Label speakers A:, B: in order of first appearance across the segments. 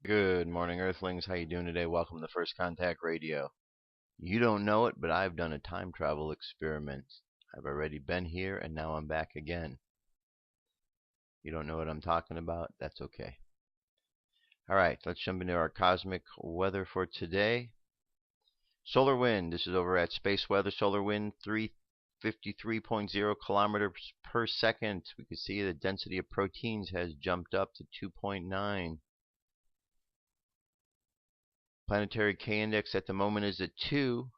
A: Good morning, Earthlings. How you doing today? Welcome to First Contact Radio. You don't know it, but I've done a time travel experiment. I've already been here, and now I'm back again. You don't know what I'm talking about? That's okay. All right, let's jump into our cosmic weather for today. Solar wind. This is over at Space Weather. Solar wind 353.0 kilometers per second. We can see the density of proteins has jumped up to 2.9. Planetary K-index at the moment is at 2.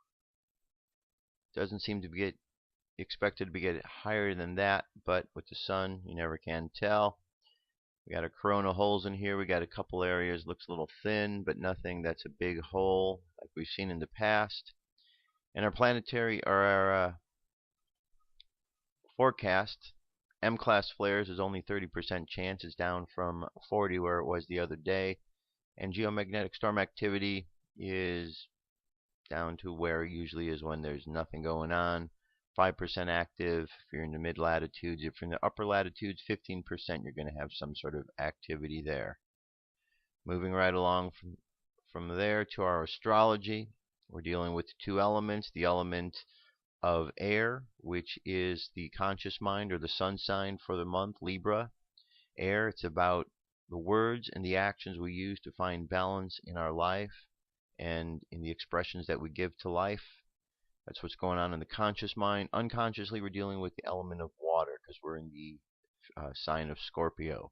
A: Doesn't seem to get expected to get higher than that, but with the sun, you never can tell. We got our coronal holes in here. We got a couple areas, looks a little thin, but nothing that's a big hole like we've seen in the past. And our planetary, or our forecast, M-class flares is only 30% chance. It's down from 40 where it was the other day. And geomagnetic storm activity is down to where it usually is when there's nothing going on. 5% active if you're in the mid-latitudes. If you're in the upper latitudes, 15%, you're going to have some sort of activity there. Moving right along from there to our astrology, we're dealing with two elements. The element of air, which is the conscious mind or the sun sign for the month, Libra. Air, it's about the words and the actions we use to find balance in our life and in the expressions that we give to life. That's what's going on in the conscious mind. Unconsciously, we're dealing with the element of water because we're in the sign of Scorpio.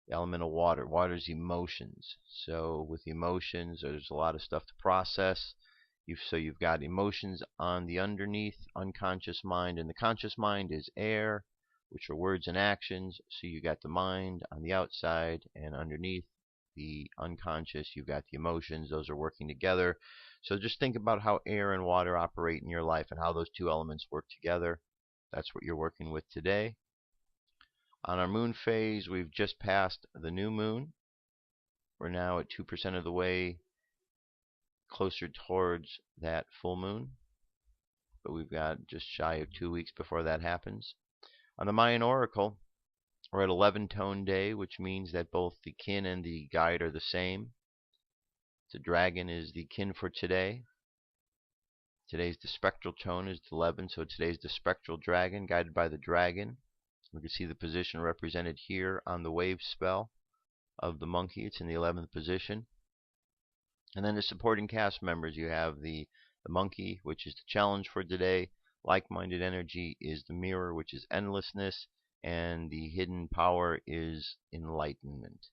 A: The element of water. Water is emotions. So with emotions, there's a lot of stuff to process. So you've got emotions on the underneath, unconscious mind, and the conscious mind is air, which are words and actions. So you got the mind on the outside, and underneath the unconscious, you've got the emotions. Those are working together. So just think about how air and water operate in your life and how those two elements work together. That's what you're working with today. On our moon phase, we've just passed the new moon. We're now at 2% of the way closer towards that full moon. But we've got just shy of 2 weeks before that happens. On the Mayan Oracle, we're at 11-tone day, which means that both the kin and the guide are the same. The dragon is the kin for today. The spectral tone is 11, so today's the spectral dragon, guided by the dragon. We can see the position represented here on the wave spell of the monkey. It's in the 11th position. And then the supporting cast members, you have the monkey, which is the challenge for today. Like-minded energy is the mirror, which is endlessness. And the hidden power is enlightenment.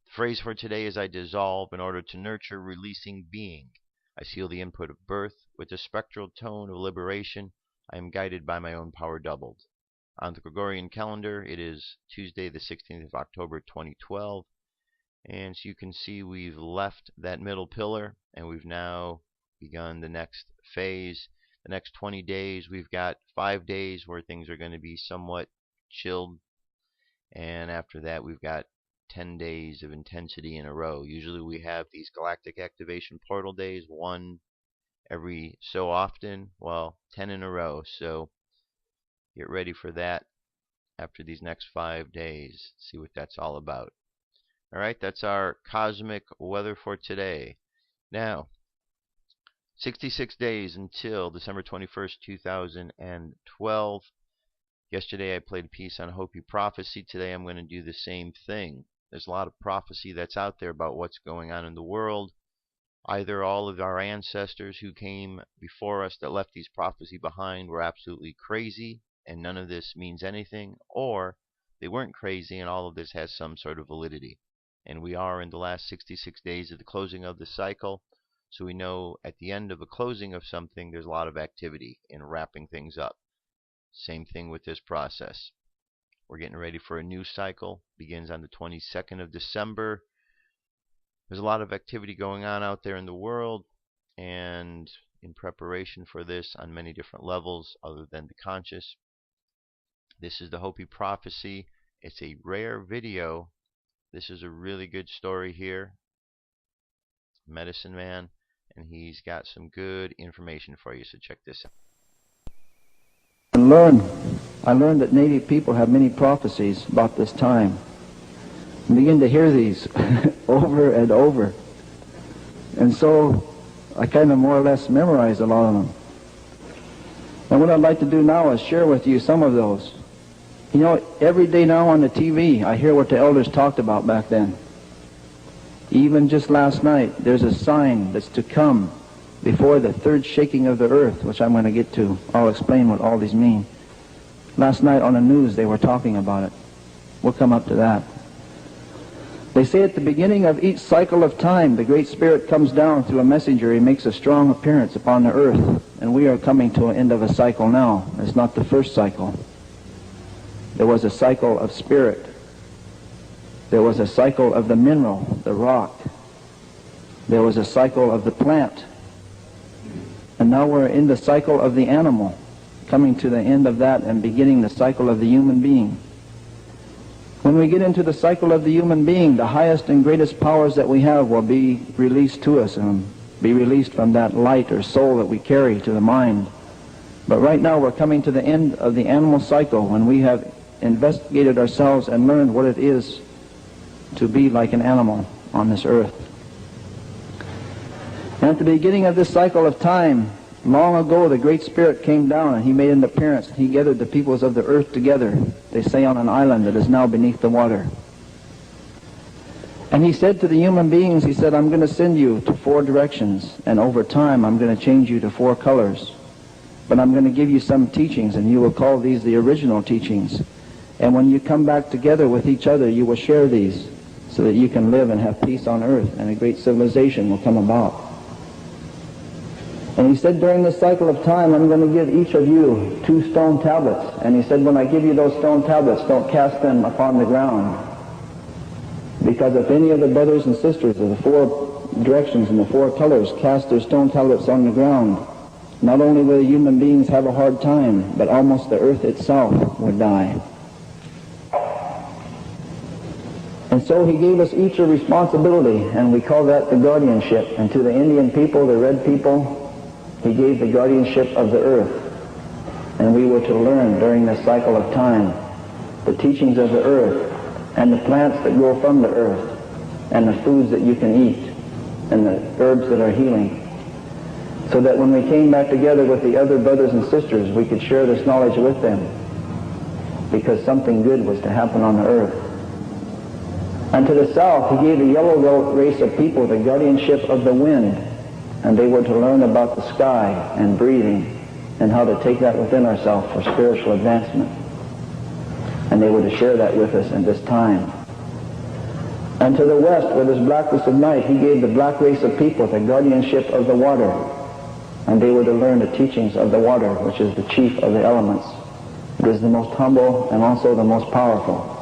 A: The phrase for today is I dissolve in order to nurture releasing being. I seal the input of birth with the spectral tone of liberation. I am guided by my own power doubled. On the Gregorian calendar, it is Tuesday, the 16th of October, 2012. And so you can see we've left that middle pillar, and we've now begun the next phase. The next 20 days, we've got 5 days where things are going to be somewhat chilled. And after that, we've got 10 days of intensity in a row. Usually we have these galactic activation portal days, one every so often. Well, 10 in a row. So get ready for that after these next 5 days. See what that's all about. All right, that's our cosmic weather for today. Now, 66 days until December 21st, 2012. Yesterday I played a piece on Hopi prophecy. Today I'm going to do the same thing. There's a lot of prophecy that's out there about what's going on in the world. Either all of our ancestors who came before us that left these prophecy behind were absolutely crazy and none of this means anything, or they weren't crazy and all of this has some sort of validity. And we are in the last 66 days of the closing of the cycle, so we know at the end of a closing of something there's a lot of activity in wrapping things up. Same thing with this process. We're getting ready for a new cycle. Begins on the 22nd of December. There's a lot of activity going on out there in the world, and in preparation for this on many different levels other than the conscious. This is the Hopi prophecy. It's a rare video. This is a really good story here. Medicine Man, and he's got some good information for you, so check this out.
B: I learned that Native people have many prophecies about this time. and begin to hear these over and over. And so I kind of more or less memorized a lot of them. And what I'd like to do now is share with you some of those. You know, every day now on the TV, I hear what the elders talked about back then. Even just last night, there's a sign that's to come before the third shaking of the earth, which I'm going to get to. I'll explain what all these mean. Last night on the news, they were talking about it. We'll come up to that. They say at the beginning of each cycle of time, the Great Spirit comes down through a messenger. He makes a strong appearance upon the earth. And we are coming to an end of a cycle now. It's not the first cycle. There was a cycle of spirit. There was a cycle of the mineral, the rock. There was a cycle of the plant. And now we're in the cycle of the animal, coming to the end of that and beginning the cycle of the human being. When we get into the cycle of the human being, the highest and greatest powers that we have will be released to us and be released from that light or soul that we carry to the mind. But right now we're coming to the end of the animal cycle when we have investigated ourselves and learned what it is to be like an animal on this earth. And at the beginning of this cycle of time, long ago, the Great Spirit came down and he made an appearance. He gathered the peoples of the earth together, they say on an island that is now beneath the water. And he said to the human beings, he said, I'm going to send you to 4 directions, and over time I'm going to change you to 4 colors. But I'm going to give you some teachings, and you will call these the original teachings. And when you come back together with each other, you will share these so that you can live and have peace on earth, and a great civilization will come about. And he said, during this cycle of time, I'm going to give each of you 2 stone tablets. And he said, when I give you those stone tablets, don't cast them upon the ground. Because if any of the brothers and sisters of the 4 directions and the 4 colors cast their stone tablets on the ground, not only will the human beings have a hard time, but almost the earth itself would die. And so he gave us each a responsibility, and we call that the guardianship. And to the Indian people, the red people, he gave the guardianship of the earth. And we were to learn during this cycle of time the teachings of the earth and the plants that grow from the earth and the foods that you can eat and the herbs that are healing. So that when we came back together with the other brothers and sisters, we could share this knowledge with them, because something good was to happen on the earth. And to the south, he gave the yellow race of people the guardianship of the wind, and they were to learn about the sky and breathing and how to take that within ourselves for spiritual advancement. And they were to share that with us in this time. And to the west, where there's blackness of night, he gave the black race of people the guardianship of the water, and they were to learn the teachings of the water, which is the chief of the elements. It is the most humble and also the most powerful.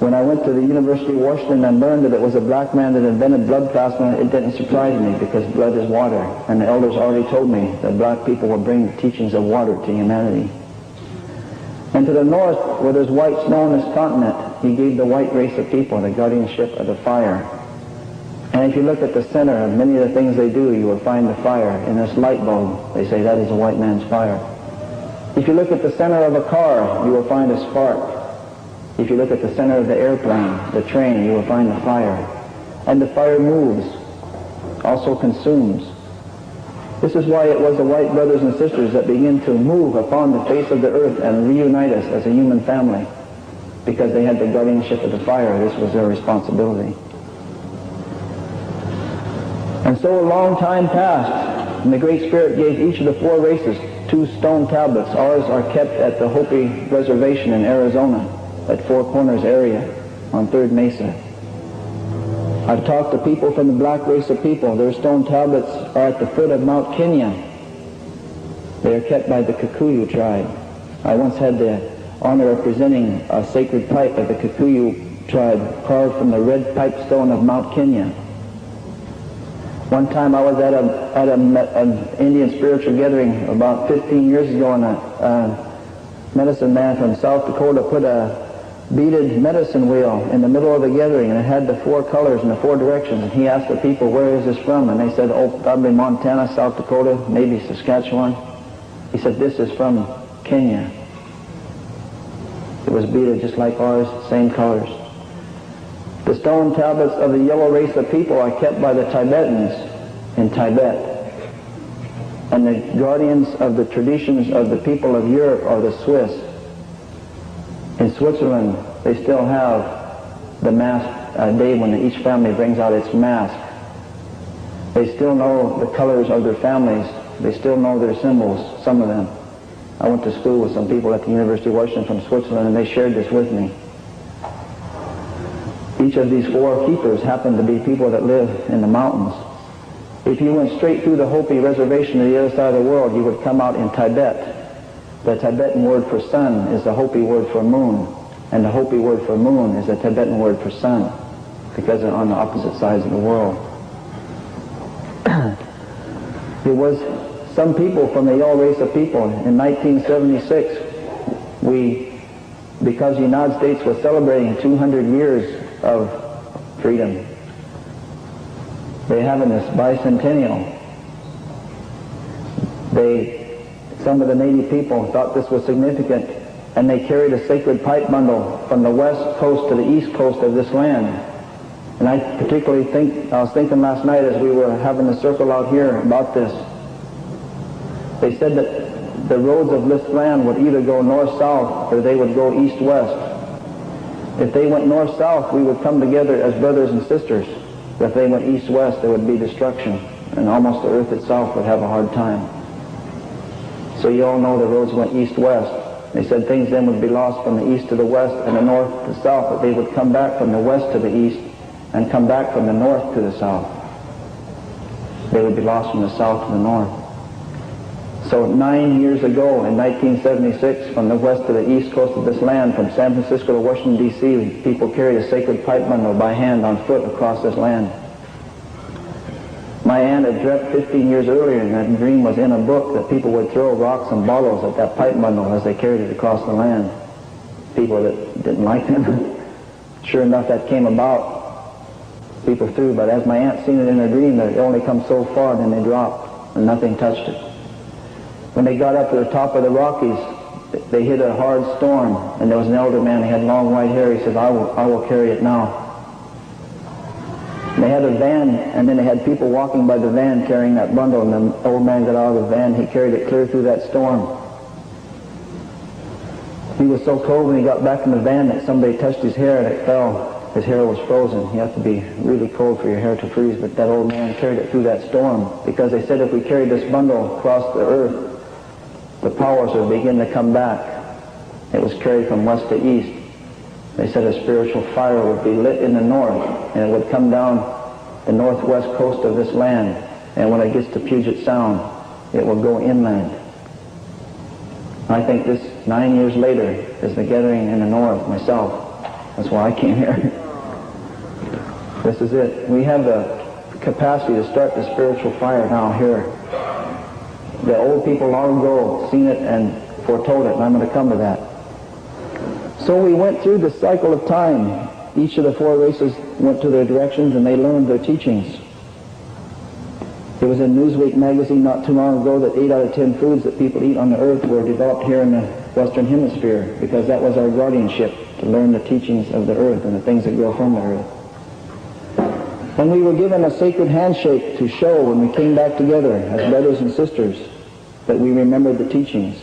B: When I went to the University of Washington and learned that it was a black man that invented blood plasma, it didn't surprise me, because blood is water. And the elders already told me that black people would bring the teachings of water to humanity. And to the north, where there's white snow on this continent, he gave the white race of people the guardianship of the fire. And if you look at the center of many of the things they do, you will find the fire. In this light bulb, they say that is a white man's fire. If you look at the center of a car, you will find a spark. If you look at the center of the airplane, the train, you will find the fire. And the fire moves, also consumes. This is why it was the white brothers and sisters that began to move upon the face of the earth and reunite us as a human family, because they had the guardianship of the fire. This was their responsibility. And so a long time passed, and the Great Spirit gave each of the 4 races 2 stone tablets. Ours are kept at the Hopi Reservation in Arizona, at Four Corners area on 3rd Mesa. I've talked to people from the black race of people. Their stone tablets are at the foot of Mount Kenya. They are kept by the Kikuyu tribe. I once had the honor of presenting a sacred pipe of the Kikuyu tribe carved from the red pipestone of Mount Kenya. One time I was at an Indian spiritual gathering about 15 years ago, and a medicine man from South Dakota put a beaded medicine wheel in the middle of the gathering, and it had the 4 colors in the 4 directions. And he asked the people, where is this from? And they said, oh, probably Montana, South Dakota, maybe Saskatchewan. He said, this is from Kenya. It was beaded just like ours, same colors. The stone tablets of the yellow race of people are kept by the Tibetans in Tibet. And the guardians of the traditions of the people of Europe are the Swiss. In Switzerland, they still have the mask day when each family brings out its mask. They still know the colors of their families. They still know their symbols, some of them. I went to school with some people at the University of Washington from Switzerland, and they shared this with me. Each of these four keepers happen to be people that live in the mountains. If you went straight through the Hopi reservation to the other side of the world, you would come out in Tibet. The Tibetan word for sun is the Hopi word for moon, and the Hopi word for moon is the Tibetan word for sun, because they're on the opposite sides of the world. There was some people from the yellow race of people. In 1976, because the United States was celebrating 200 years of freedom, they're having this bicentennial. Some of the native people thought this was significant, and they carried a sacred pipe bundle from the west coast to the east coast of this land. And I particularly I was thinking last night as we were having the circle out here about this. They said that the roads of this land would either go north-south or they would go east-west. If they went north-south, we would come together as brothers and sisters. But if they went east-west, there would be destruction, and almost the earth itself would have a hard time. So you all know the roads went east-west. They said things then would be lost from the east to the west and the north to the south, but they would come back from the west to the east and come back from the north to the south. They would be lost from the south to the north. So 9 years ago, in 1976, from the west to the east coast of this land, from San Francisco to Washington, D.C., people carried a sacred pipe bundle by hand on foot across this land. My aunt had dreamt 15 years earlier, and that dream was in a book, that people would throw rocks and bottles at that pipe bundle as they carried it across the land. People that didn't like them. Sure enough, that came about. People threw, but as my aunt seen it in her dream, that it only come so far, then they dropped, and nothing touched it. When they got up to the top of the Rockies, they hit a hard storm, and there was an elder man. He had long white hair. He said, I will carry it now. And they had a van, and then they had people walking by the van carrying that bundle, and the old man got out of the van. He carried it clear through that storm. He was so cold when he got back in the van that somebody touched his hair and it fell. His hair was frozen. You have to be really cold for your hair to freeze, but that old man carried it through that storm, because they said if we carried this bundle across the earth, the powers would begin to come back. It was carried from west to east. They said a spiritual fire would be lit in the north, and it would come down the northwest coast of this land, and when it gets to Puget Sound, it will go inland. I think this 9 years later is the gathering in the north myself. That's why I came here. This is it. We have the capacity to start the spiritual fire now here. The old people long ago seen it and foretold it, and I'm going to come to that. So we went through the cycle of time. Each of the four races went to their directions, and they learned their teachings. It was in Newsweek magazine not too long ago that 8 out of 10 foods that people eat on the earth were developed here in the Western Hemisphere, because that was our guardianship, to learn the teachings of the earth and the things that grow from the earth. And we were given a sacred handshake to show when we came back together as brothers and sisters that we remembered the teachings.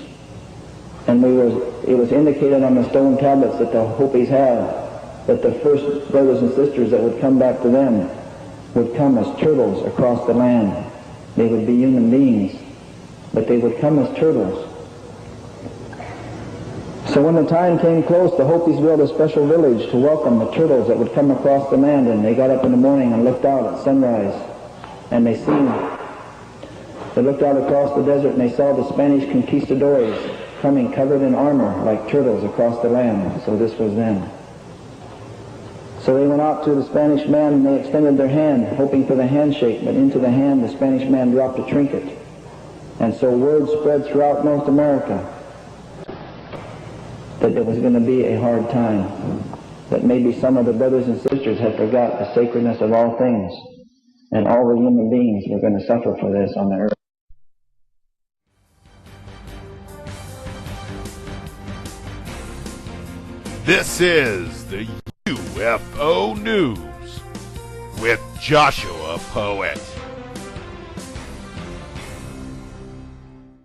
B: And it was indicated on the stone tablets that the Hopis have, that the first brothers and sisters that would come back to them would come as turtles across the land. They would be human beings, but they would come as turtles. So when the time came close, the Hopis built a special village to welcome the turtles that would come across the land, and they got up in the morning and looked out at sunrise, and they looked out across the desert and they saw the Spanish conquistadors coming covered in armor like turtles across the land. So this was them. So they went out to the Spanish man and they extended their hand, hoping for the handshake, but into the hand the Spanish man dropped a trinket. And so word spread throughout North America that it was going to be a hard time, that maybe some of the brothers and sisters had forgot the sacredness of all things, and all the human beings were going to suffer for this on the earth.
C: This is the UFO News with Joshua Poet.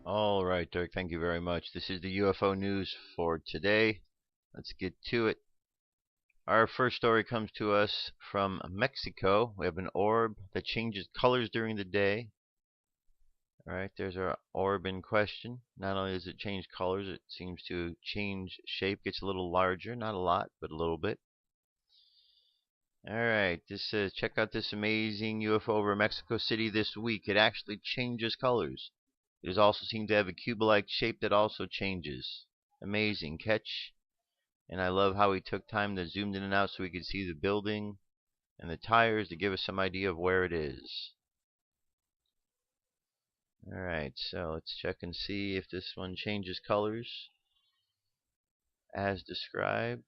A: All right, Dirk, thank you very much. This is the UFO news for today. Let's get to it. Our first story comes to us from Mexico. We have an orb that changes colors during the day. All right, there's our orb in question. Not only does it change colors, it seems to change shape, gets a little larger, not a lot, but a little bit. All right, this says, check out this amazing UFO over Mexico City this week. It actually changes colors. It is also seen to have a cube-like shape that also changes. Amazing catch. And I love how he took time to zoom in and out so we could see the building and the tires to give us some idea of where it is. Alright, so let's check and see if this one changes colors as described.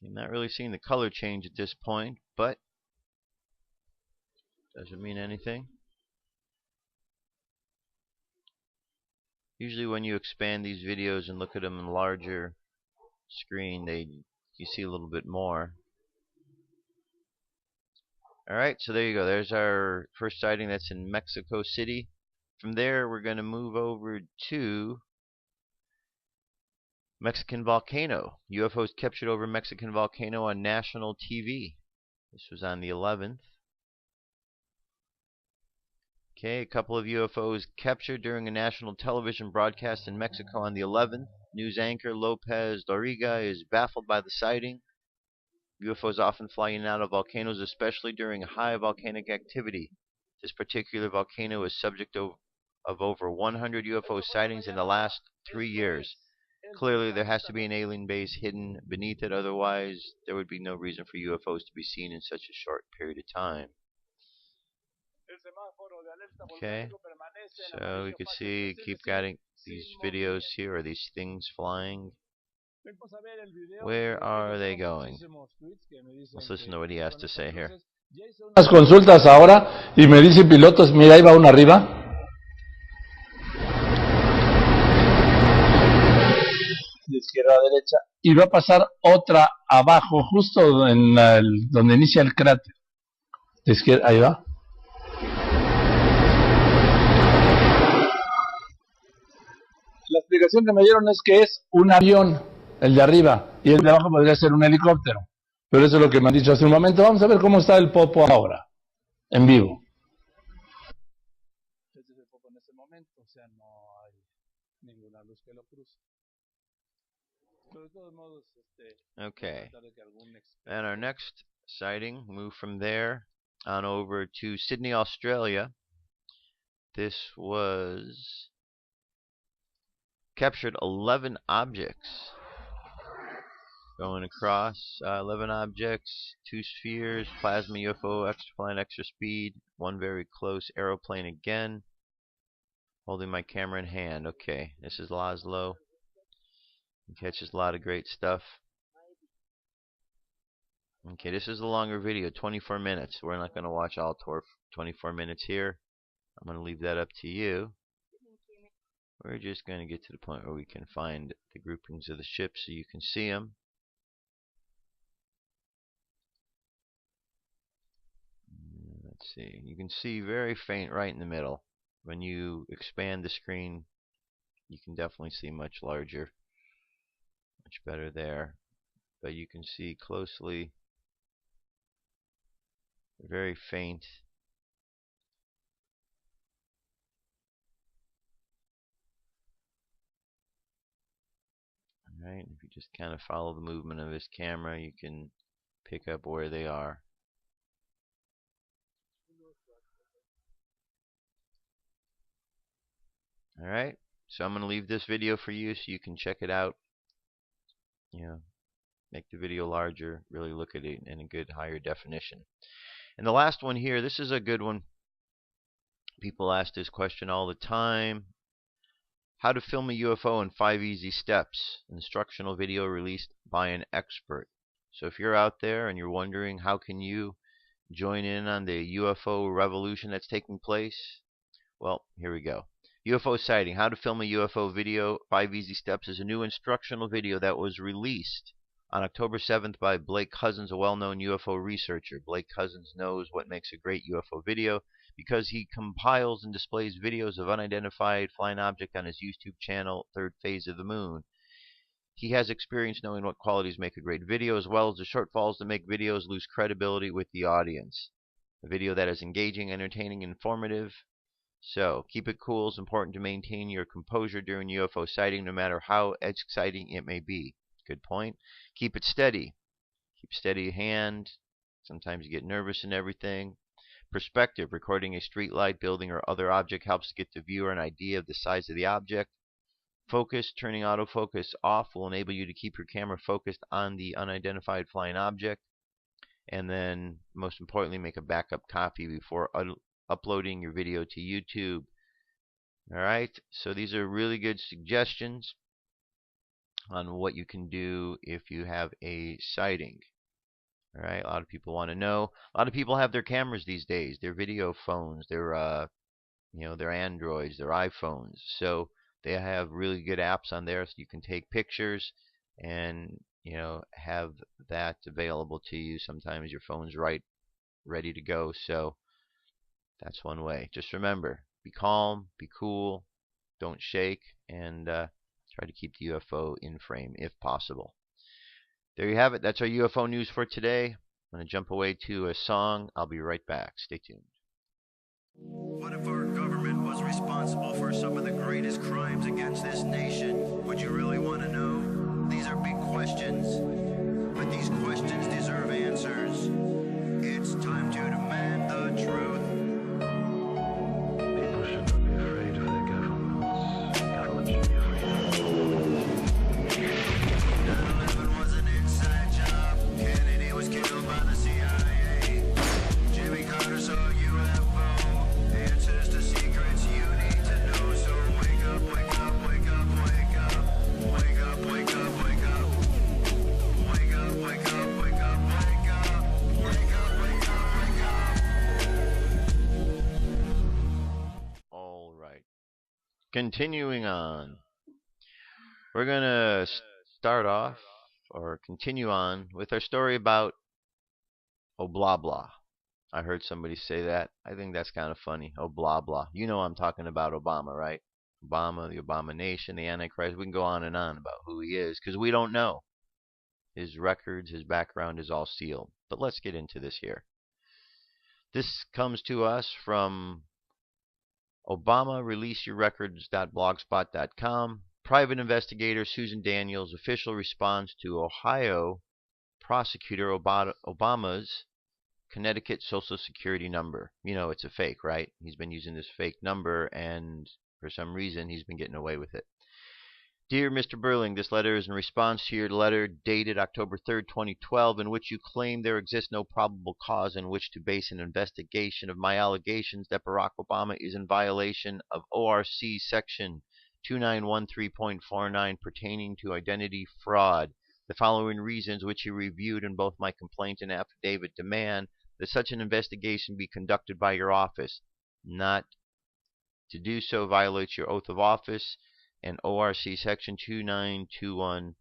A: Okay, I'm not really seeing the color change at this point, but doesn't mean anything. Usually when you expand these videos and look at them in larger screen, you see a little bit more. Alright, so there you go. There's our first sighting. That's in Mexico City. From there, we're going to move over to Mexican volcano. UFOs captured over Mexican volcano on national TV. This was on the 11th. Okay, a couple of UFOs captured during a national television broadcast in Mexico on the 11th. News anchor Lopez Doriga is baffled by the sighting. UFOs often fly in and out of volcanoes, especially during high volcanic activity. This particular volcano is subject of over 100 UFO sightings in the last 3 years. Clearly, there has to be an alien base hidden beneath it, otherwise there would be no reason for UFOs to be seen in such a short period of time. Okay, so you can see, keep getting these videos here, or these things flying. Where are they going? Let's listen to what he has to say here.
D: Las consultas ahora y me dice pilotos, mira, ahí va uno arriba. De izquierda a derecha. Y va a pasar otra abajo, justo en donde inicia el cráter. De izquierda, ahí va. La explicación que me dieron es que es un avión, el de arriba, y el de abajo podría ser un helicóptero. Pero eso es lo que me han dicho hace un momento. Vamos a ver cómo está el popo ahora, en vivo. Este es el popo en este momento, o sea, no hay ninguna luz que lo cruce. Pero de todos modos,
A: okay, and our next sighting, move from there on over to Sydney, Australia. This was captured 11 objects going across. 11 objects, 2 spheres, plasma UFO, extraplane, extra speed, one very close aeroplane again. Holding my camera in hand. Okay, this is Laszlo. He catches a lot of great stuff. Okay, this is a longer video, 24 minutes. We're not going to watch all 24 minutes here. I'm going to leave that up to you. We're just going to get to the point where we can find the groupings of the ships so you can see them. Let's see. You can see very faint right in the middle. When you expand the screen, you can definitely see much larger. Much better there. But you can see closely, very faint. Alright, if you just kind of follow the movement of his camera, you can pick up where they are. Alright, so I'm going to leave this video for you so you can check it out. You know, make the video larger, really look at it in a good higher definition. And the last one here, this is a good one. People ask this question all the time. How to film a UFO in 5 easy steps. Instructional video released by an expert. So if you're out there and you're wondering how can you join in on the UFO revolution that's taking place, well, here we go. UFO sighting. How to film a UFO video. 5 Easy Steps is a new instructional video that was released on October 7th by Blake Cousins, a well-known UFO researcher. Blake Cousins knows what makes a great UFO video because he compiles and displays videos of unidentified flying object on his YouTube channel, Third Phase of the Moon. He has experience knowing what qualities make a great video, as well as the shortfalls that make videos lose credibility with the audience. A video that is engaging, entertaining, informative. So, keep it cool. It's important to maintain your composure during UFO sighting, no matter how exciting it may be. Good point. Keep it steady. Keep steady hand. Sometimes you get nervous and everything. Perspective. Recording a street light, building, or other object helps to get the viewer an idea of the size of the object. Focus. Turning autofocus off will enable you to keep your camera focused on the unidentified flying object. And then, most importantly, make a backup copy before uploading your video to YouTube. Alright, so these are really good suggestions on what you can do if you have a sighting. Alright, a lot of people want to know. A lot of people have their cameras these days, their video phones, their their Androids, their iPhones. So they have really good apps on there so you can take pictures and have that available to you. Sometimes your phone's ready to go. So that's one way. Just remember, be calm, be cool, don't shake, and try to keep the UFO in frame if possible. There you have it. That's our UFO news for today. I'm going to jump away to a song. I'll be right back. Stay tuned.
E: What if our government was responsible for some of the greatest crimes against this nation? Would you really want to know? These are big questions, but these questions deserve answers. It's time to demand the truth.
F: People should not be afraid of their governments. Governments should be afraid of
E: 9/11 was an inside job. Kennedy was killed by the CIA. Jimmy Carter saw a UFO. Answers to secrets you need to know. So wake up, wake up, wake up, wake up. Wake up, wake up, wake up. Wake up, wake up, wake up, wake up. Wake up, wake up, wake up.
A: All right. Continuing on. We're going to start off or continue on with our story about blah blah. I heard somebody say that. I think that's kind of funny. Blah blah. You know I'm talking about Obama, right? Obama, the abomination, the Antichrist. We can go on and on about who he is because we don't know. His records, his background is all sealed. But let's get into this here. This comes to us from Obama, releaseyourrecords.blogspot.com. Private investigator Susan Daniels' official response to Ohio Prosecutor Obama's Connecticut Social Security number. You know it's a fake, right? He's been using this fake number, and for some reason he's been getting away with it. Dear Mr. Burling, this letter is in response to your letter dated October 3rd, 2012, in which you claim there exists no probable cause in which to base an investigation of my allegations that Barack Obama is in violation of ORC Section 2913.49 pertaining to identity fraud. The following reasons, which you reviewed in both my complaint and affidavit, demand that such an investigation be conducted by your office. Not to do so violates your oath of office and ORC Section 2921,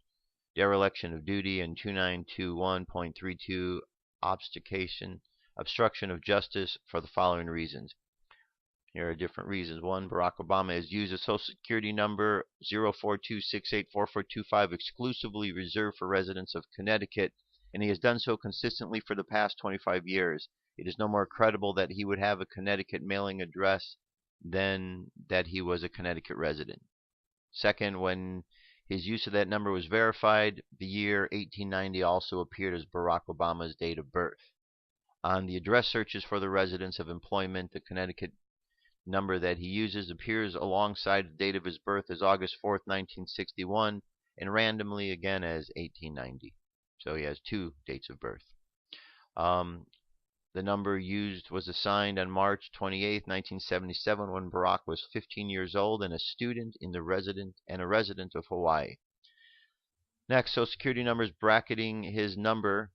A: dereliction of duty, and 2921.32, obstruction of justice, for the following reasons. Here are different reasons. 1. Barack Obama has used a Social Security number 042684425 exclusively reserved for residents of Connecticut, and he has done so consistently for the past 25 years. It is no more credible that he would have a Connecticut mailing address than that he was a Connecticut resident. Second, when his use of that number was verified, the year 1890 also appeared as Barack Obama's date of birth. On the address searches for the residence of employment, the Connecticut number that he uses appears alongside the date of his birth as August 4th, 1961, and randomly again as 1890. So he has two dates of birth. The number used was assigned on March 28, 1977, when Barack was 15 years old and a student in a resident of Hawaii. Next, Social Security numbers bracketing his number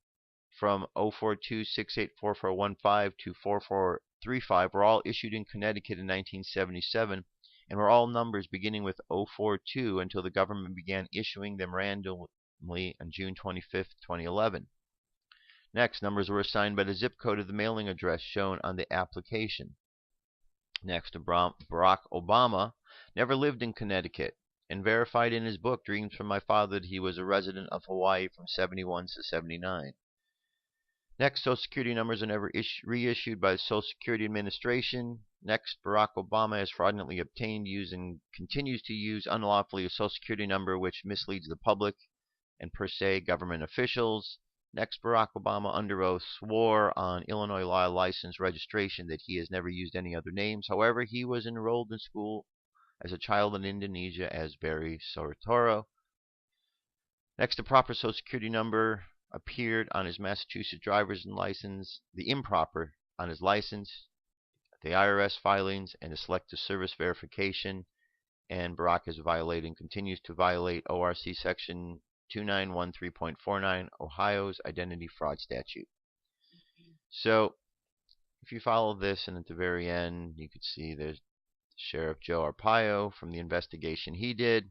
A: from 042684415 to 4435 were all issued in Connecticut in 1977 and were all numbers beginning with 042 until the government began issuing them randomly on June 25th, 2011. Next, numbers were assigned by the zip code of the mailing address shown on the application. Next, Barack Obama never lived in Connecticut and verified in his book Dreams from My Father that he was a resident of Hawaii from 71 to 79. Next, Social Security numbers are never reissued by the Social Security Administration. Next, Barack Obama has fraudulently obtained, used, and continues to use unlawfully a Social Security number which misleads the public and per se government officials. Next, Barack Obama under oath swore on Illinois law license registration that he has never used any other names. However, he was enrolled in school as a child in Indonesia as Barry Sorotoro. Next, the proper Social Security number appeared on his Massachusetts driver's license, the improper on his license, the IRS filings, and the selective service verification. And Barack is violating, continues to violate ORC section 2913.49, Ohio's identity fraud statute. So, if you follow this, and at the very end, you could see there's Sheriff Joe Arpaio from the investigation he did.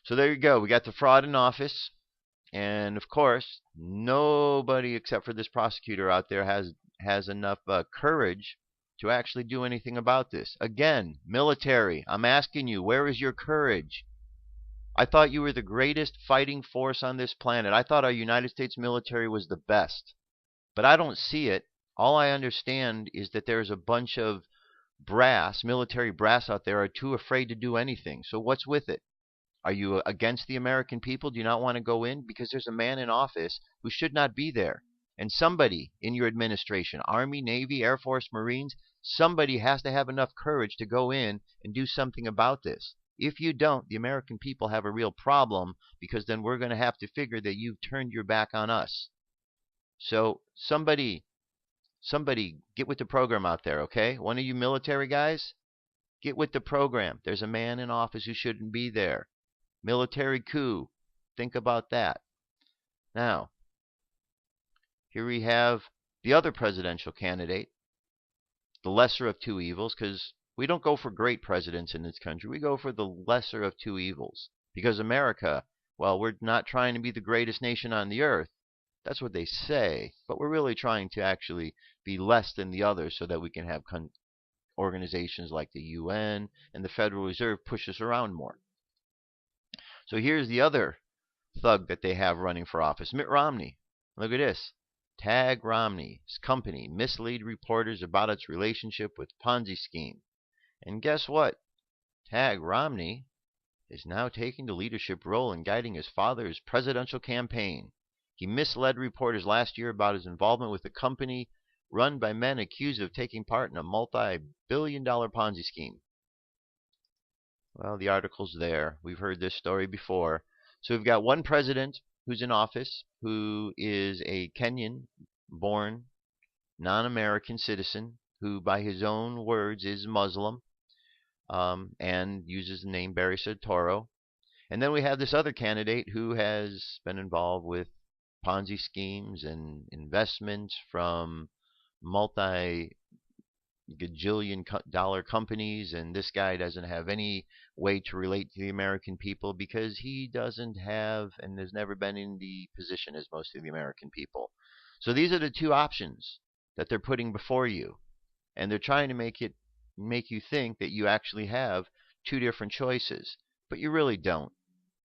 A: So there you go. We got the fraud in office. And of course, nobody except for this prosecutor out there has enough courage to actually do anything about this. Again, military, I'm asking you, where is your courage? I thought you were the greatest fighting force on this planet. I thought our United States military was the best. But I don't see it. All I understand is that there's a bunch of brass, military brass out there are too afraid to do anything. So what's with it? Are you against the American people? Do you not want to go in? Because there's a man in office who should not be there. And somebody in your administration, Army, Navy, Air Force, Marines, somebody has to have enough courage to go in and do something about this. If you don't, the American people have a real problem, because then we're going to have to figure that you've turned your back on us. So somebody get with the program out there, okay? One of you military guys, get with the program. There's a man in office who shouldn't be there. Military coup. Think about that. Now, here we have the other presidential candidate, the lesser of two evils, because we don't go for great presidents in this country. We go for the lesser of two evils. Because America, well, we're not trying to be the greatest nation on the earth. That's what they say. But we're really trying to actually be less than the others so that we can have organizations like the UN and the Federal Reserve push us around more. So here's the other thug that they have running for office, Mitt Romney. Look at this. Tagg Romney's company mislead reporters about its relationship with Ponzi scheme. And guess what? Tagg Romney is now taking the leadership role in guiding his father's presidential campaign. He misled reporters last year about his involvement with a company run by men accused of taking part in a multi-billion-dollar Ponzi scheme. Well, the article's there. We've heard this story before. So we've got one president who's in office who is a Kenyan-born, non-American citizen who, by his own words, is Muslim and uses the name Barry Soetoro. And then we have this other candidate who has been involved with Ponzi schemes and investments from multi-gajillion-dollar companies, and this guy doesn't have any way to relate to the American people because he doesn't have and has never been in the position as most of the American people. So these are the two options that they're putting before you, and they're trying to make you think that you actually have two different choices, but you really don't,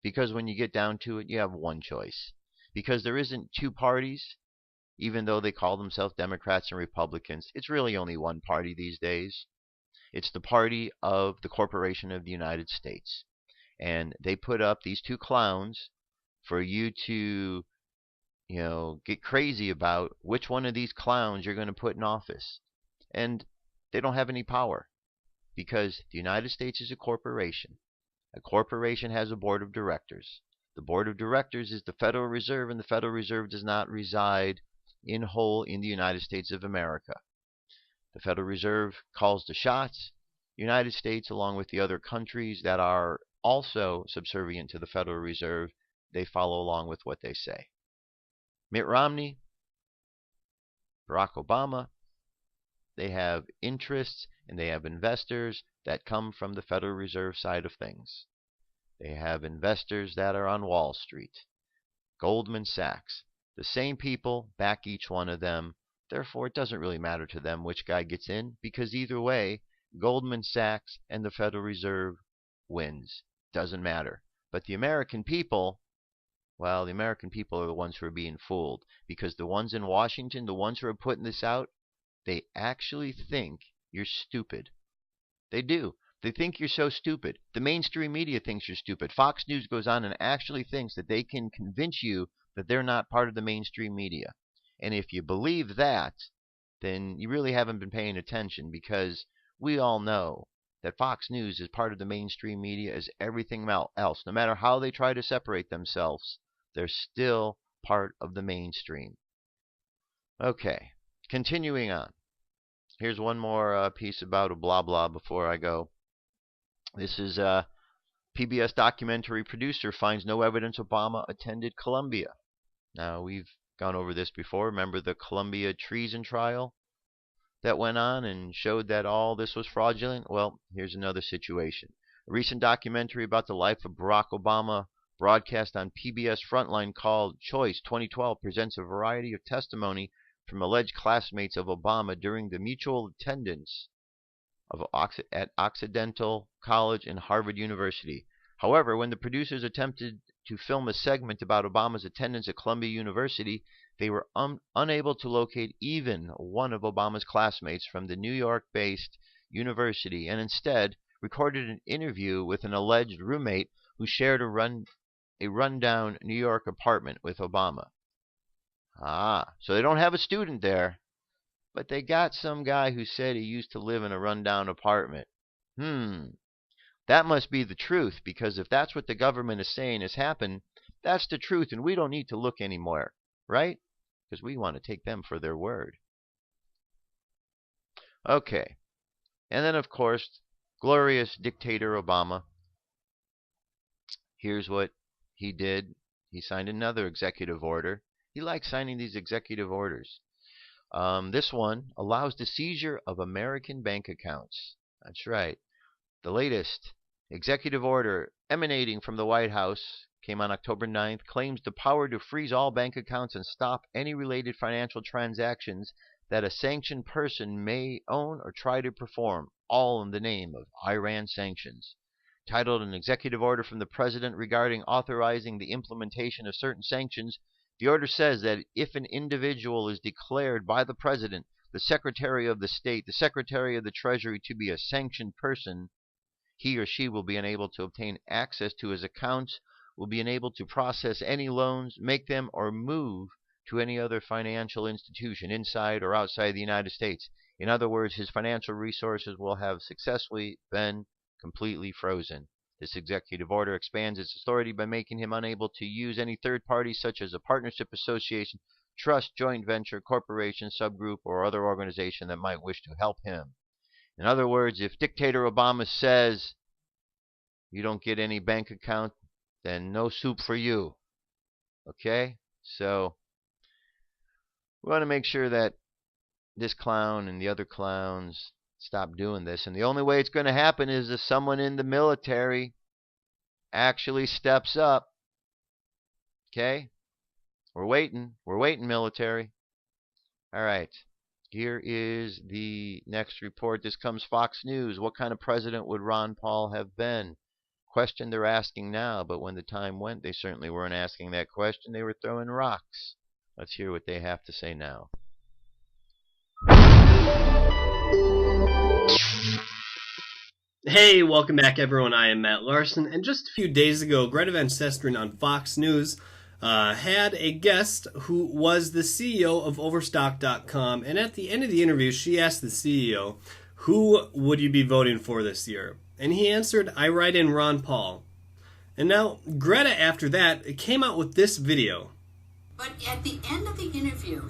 A: because when you get down to it, you have one choice, because there isn't two parties. Even though they call themselves Democrats and Republicans, it's really only one party these days. It's the party of the Corporation of the United States. And they put up these two clowns for you to, get crazy about which one of these clowns you're going to put in office. And they don't have any power, because the United States is a corporation. A corporation has a board of directors. The board of directors is the Federal Reserve, and the Federal Reserve does not reside in whole in the United States of America. The Federal Reserve calls the shots. The United States, along with the other countries that are also subservient to the Federal Reserve, they follow along with what they say. Mitt Romney, Barack Obama, they have interests and they have investors that come from the Federal Reserve side of things. They have investors that are on Wall Street. Goldman Sachs. The same people back each one of them. Therefore, it doesn't really matter to them which guy gets in, because either way, Goldman Sachs and the Federal Reserve wins. Doesn't matter. But the American people, well, the American people are the ones who are being fooled, because the ones in Washington, the ones who are putting this out, they actually think you're stupid. They do. They think you're so stupid. The mainstream media thinks you're stupid. Fox News goes on and actually thinks that they can convince you that they're not part of the mainstream media. And if you believe that, then you really haven't been paying attention, because we all know that Fox News is part of the mainstream media as everything else. No matter how they try to separate themselves, they're still part of the mainstream. Okay, continuing on. Here's one more piece about a blah blah before I go. This is PBS Documentary producer finds no evidence Obama attended Columbia. Now, we've gone over this before. Remember the Columbia treason trial that went on and showed that all this was fraudulent? Well, here's another situation. A recent documentary about the life of Barack Obama, broadcast on PBS Frontline, called Choice 2012, presents a variety of testimony from alleged classmates of Obama during the mutual attendance at Occidental College and Harvard University. However, when the producers attempted to film a segment about Obama's attendance at Columbia University, they were unable to locate even one of Obama's classmates from the New York-based university, and instead recorded an interview with an alleged roommate who shared a rundown New York apartment with Obama. So they don't have a student there, but they got some guy who said he used to live in a rundown apartment. That must be the truth, because if that's what the government is saying has happened, that's the truth, and we don't need to look anymore, right? Because we want to take them for their word. Okay. And then, of course, glorious dictator Obama. Here's what he did. He signed another executive order. He likes signing these executive orders. This one allows the seizure of American bank accounts. That's right. The latest executive order emanating from the White House came on October 9th, claims the power to freeze all bank accounts and stop any related financial transactions that a sanctioned person may own or try to perform, all in the name of Iran sanctions. Titled An Executive Order from the President Regarding Authorizing the Implementation of Certain Sanctions, the order says that if an individual is declared by the President, the Secretary of the State, the Secretary of the Treasury to be a sanctioned person, he or she will be unable to obtain access to his accounts, will be unable to process any loans, make them, or move to any other financial institution inside or outside the United States. In other words, his financial resources will have successfully been completely frozen. This executive order expands its authority by making him unable to use any third party such as a partnership, association, trust, joint venture, corporation, subgroup, or other organization that might wish to help him. In other words, if Dictator Obama says you don't get any bank account, then no soup for you. Okay? So we want to make sure that this clown and the other clowns stop doing this. And the only way it's going to happen is if someone in the military actually steps up. Okay? We're waiting. We're waiting, military. All right. Here is the next report. This comes Fox News. What kind of president would Ron Paul have been? Question they're asking now, but when the time went, they certainly weren't asking that question. They were throwing rocks. Let's hear what they have to say now.
G: Hey, welcome back, everyone. I am Matt Larson, and just a few days ago, Greta Van Susteren on Fox News had a guest who was the CEO of Overstock.com, and at the end of the interview, she asked the CEO, who would you be voting for this year? And he answered, I write in Ron Paul. And now, Greta, after that, came out with this video.
H: But at the end of the interview,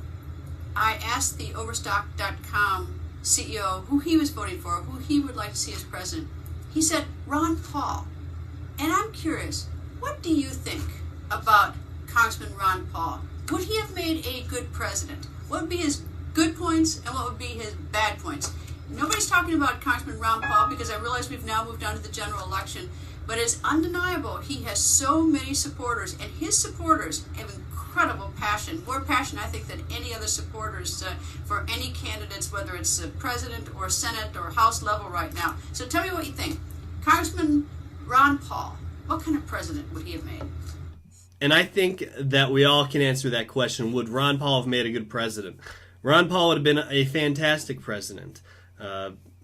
H: I asked the Overstock.com CEO who he was voting for, who he would like to see as president. He said, Ron Paul. And I'm curious, what do you think about Congressman Ron Paul? Would he have made a good president? What would be his good points and what would be his bad points. Nobody's talking about Congressman Ron Paul because I realize we've now moved on to the general election, but it's undeniable he has so many supporters, and his supporters have incredible passion, more passion I think than any other supporters for any candidates, whether it's president or Senate or House level right now. So tell me what you think. Congressman Ron Paul, what kind of president would he have made?
G: And I think that we all can answer that question. Would Ron Paul have made a good president? Ron Paul would have been a fantastic president.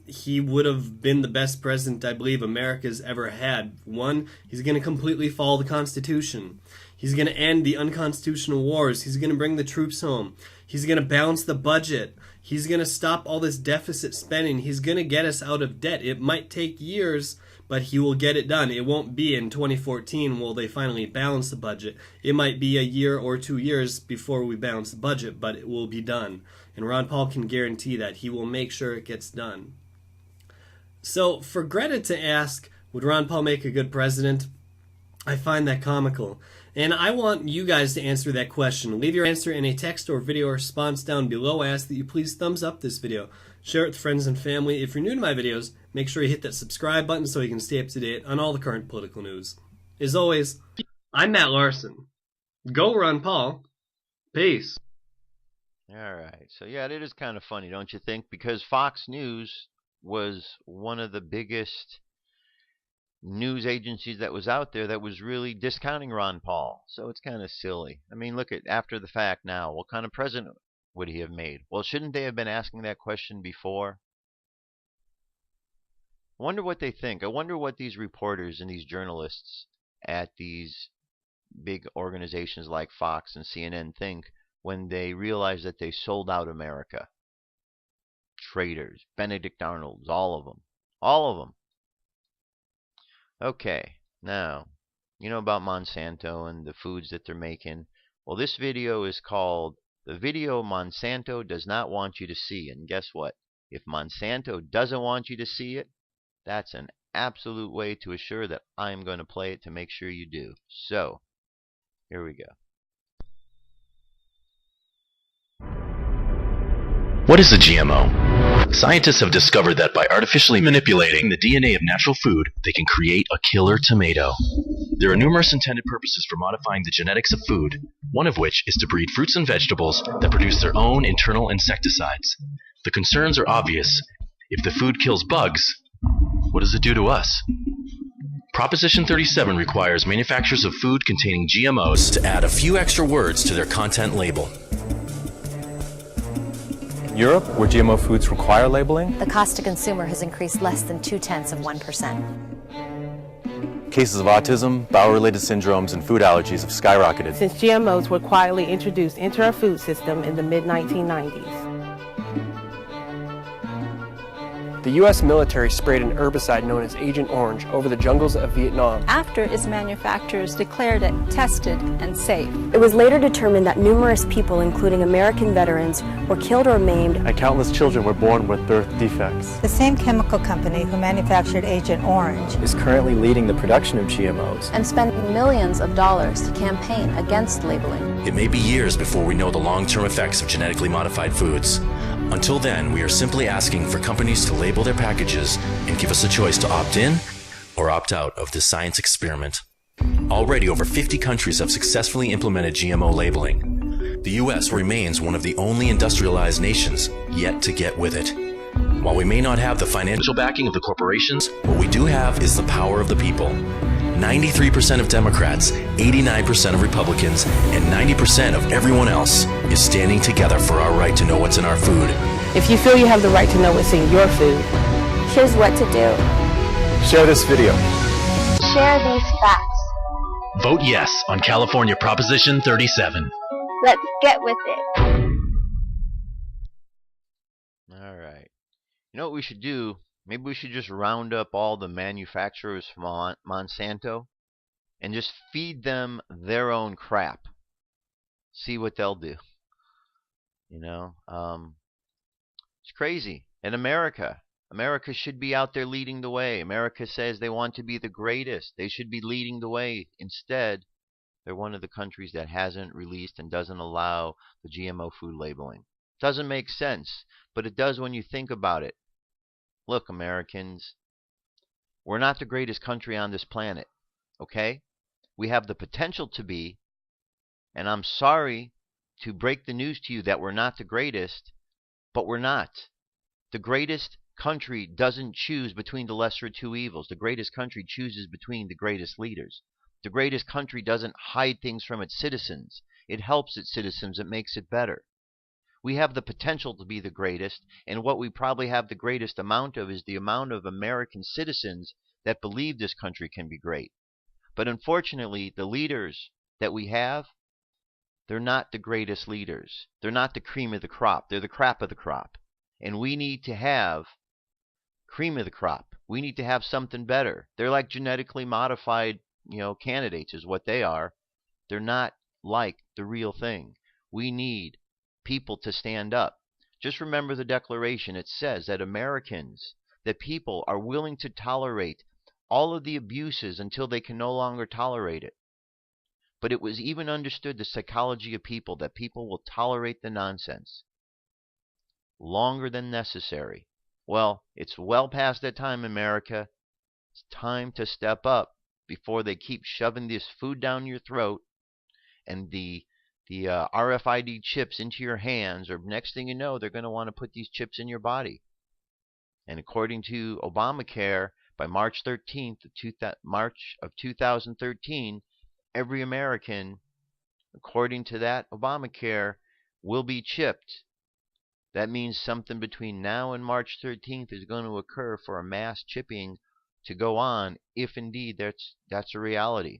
G: He would have been the best president I believe America's ever had. One, he's going to completely follow the Constitution. He's going to end the unconstitutional wars. He's going to bring the troops home. He's going to balance the budget. He's going to stop all this deficit spending. He's going to get us out of debt. It might take years, but he will get it done. It won't be in 2014 will they finally balance the budget. It might be a year or 2 years before we balance the budget, but it will be done. And Ron Paul can guarantee that. He will make sure it gets done. So for Greta to ask, would Ron Paul make a good president? I find that comical. And I want you guys to answer that question. Leave your answer in a text or video response down below. I ask that you please thumbs up this video. Share it with friends and family. If you're new to my videos, make sure you hit that subscribe button so you can stay up to date on all the current political news. As always, I'm Matt Larson. Go Ron Paul. Peace.
A: Alright, so yeah, it is kind of funny, don't you think? Because Fox News was one of the biggest news agencies that was out there that was really discounting Ron Paul. So it's kind of silly. I mean, look at after the fact now. What kind of president would he have made? Well, shouldn't they have been asking that question before? I wonder what they think. I wonder what these reporters and these journalists at these big organizations like Fox and CNN think when they realize that they sold out America. Traitors, Benedict Arnolds, all of them. All of them. Okay, now, you know about Monsanto and the foods that they're making. Well, this video is called The Video Monsanto Does Not Want You to See. And guess what? If Monsanto doesn't want you to see it, that's an absolute way to assure that I'm going to play it to make sure you do. So, here we go.
I: What is a GMO? Scientists have discovered that by artificially manipulating the DNA of natural food, they can create a killer tomato. There are numerous intended purposes for modifying the genetics of food, one of which is to breed fruits and vegetables that produce their own internal insecticides. The concerns are obvious. If the food kills bugs, what does it do to us? Proposition 37 requires manufacturers of food containing GMOs to add a few extra words to their content label.
J: In Europe, where GMO foods require labeling,
K: the cost to consumer has increased less than 0.2%.
J: cases of autism, bowel-related syndromes, and food allergies have skyrocketed.
L: Since GMOs were quietly introduced into our food system in the mid-1990s.
M: The U.S. military sprayed an herbicide known as Agent Orange over the jungles of Vietnam.
N: After its manufacturers declared it tested and safe.
O: It was later determined that numerous people, including American veterans, were killed or maimed.
M: And countless children were born with birth defects.
P: The same chemical company who manufactured Agent Orange
Q: is currently leading the production of GMOs
N: and spending millions of dollars to campaign against labeling.
I: It may be years before we know the long-term effects of genetically modified foods. Until then, we are simply asking for companies to label their packages and give us a choice to opt in or opt out of this science experiment. Already over 50 countries have successfully implemented GMO labeling. The US remains one of the only industrialized nations yet to get with it. While we may not have the financial backing of the corporations, what we do have is the power of the people. 93% of Democrats, 89% of Republicans, and 90% of everyone else is standing together for our right to know what's in our food.
L: If you feel you have the right to know what's in your food,
O: here's what to do.
J: Share this video.
O: Share these facts.
I: Vote yes on California Proposition 37.
O: Let's get with it.
A: All right. You know what we should do? Maybe we should just round up all the manufacturers from Monsanto and just feed them their own crap. See what they'll do. You know, it's crazy. In America should be out there leading the way. America says they want to be the greatest. They should be leading the way. Instead, they're one of the countries that hasn't released and doesn't allow the GMO food labeling. Doesn't make sense, but it does when you think about it. Look, Americans, we're not the greatest country on this planet, okay? We have the potential to be, and I'm sorry to break the news to you that we're not the greatest, but we're not. The greatest country doesn't choose between the lesser of two evils. The greatest country chooses between the greatest leaders. The greatest country doesn't hide things from its citizens. It helps its citizens. It makes it better. We have the potential to be the greatest, and what we probably have the greatest amount of is the amount of American citizens that believe this country can be great. But unfortunately, the leaders that we have, they're not the greatest leaders. They're not the cream of the crop. They're the crap of the crop. And we need to have cream of the crop. We need to have something better. They're like genetically modified, candidates is what they are. They're not like the real thing. We need people to stand up. Just remember the Declaration. It says that Americans, that people are willing to tolerate all of the abuses until they can no longer tolerate it. But it was even understood, the psychology of people, that people will tolerate the nonsense longer than necessary. Well, it's well past that time, America. It's time to step up before they keep shoving this food down your throat and the RFID chips into your hands, or next thing you know, they're going to want to put these chips in your body. And according to Obamacare, by March 13th, March of 2013, every American, according to that Obamacare, will be chipped. That means something between now and March 13th is going to occur for a mass chipping to go on, if indeed that's a reality.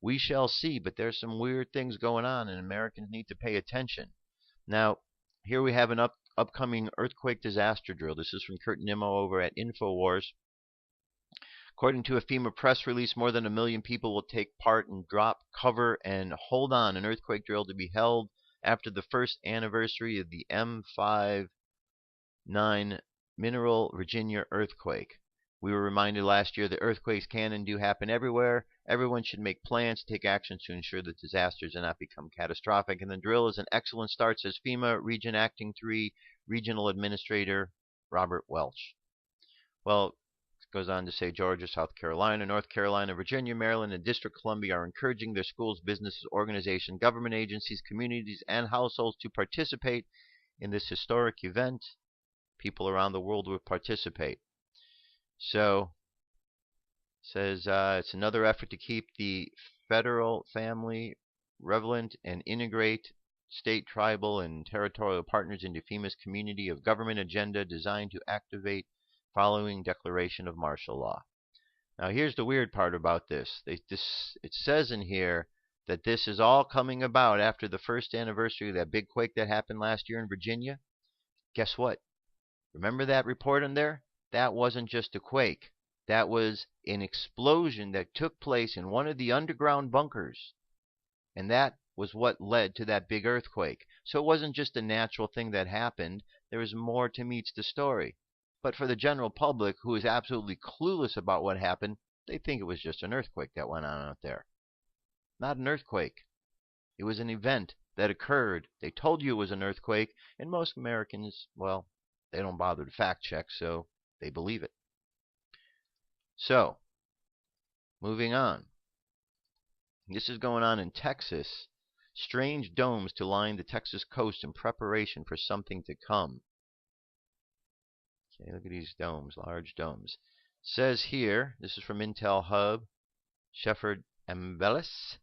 A: We shall see, but there's some weird things going on, and Americans need to pay attention. Now, here we have an upcoming earthquake disaster drill. This is from Kurt Nimmo over at InfoWars. According to a FEMA press release, more than 1 million people will take part in drop, cover, and hold on an earthquake drill to be held after the first anniversary of the M59 Mineral Virginia earthquake. We were reminded last year that earthquakes can and do happen everywhere. Everyone should make plans to take actions to ensure that disasters do not become catastrophic. And the drill is an excellent start, says FEMA Region Acting 3 Regional Administrator Robert Welch. Well, it goes on to say Georgia, South Carolina, North Carolina, Virginia, Maryland, and District of Columbia are encouraging their schools, businesses, organizations, government agencies, communities, and households to participate in this historic event. People around the world will participate. So, it says it's another effort to keep the federal family relevant and integrate state, tribal, and territorial partners into FEMA's community of government agenda designed to activate following declaration of martial law. Now, here's the weird part about this. It says in here that this is all coming about after the first anniversary of that big quake that happened last year in Virginia. Guess what? Remember that report in there? That wasn't just a quake. That was an explosion that took place in one of the underground bunkers. And that was what led to that big earthquake. So it wasn't just a natural thing that happened. There was more to meet the story. But for the general public, who is absolutely clueless about what happened, they think it was just an earthquake that went on out there. Not an earthquake. It was an event that occurred. They told you it was an earthquake, and most Americans, well, they don't bother to fact check, so they believe it. So, moving on. This is going on in Texas. Strange domes to line the Texas coast in preparation for something to come. Okay, look at these domes, large domes. It says here, this is from Intel Hub, Shepard Ambelis.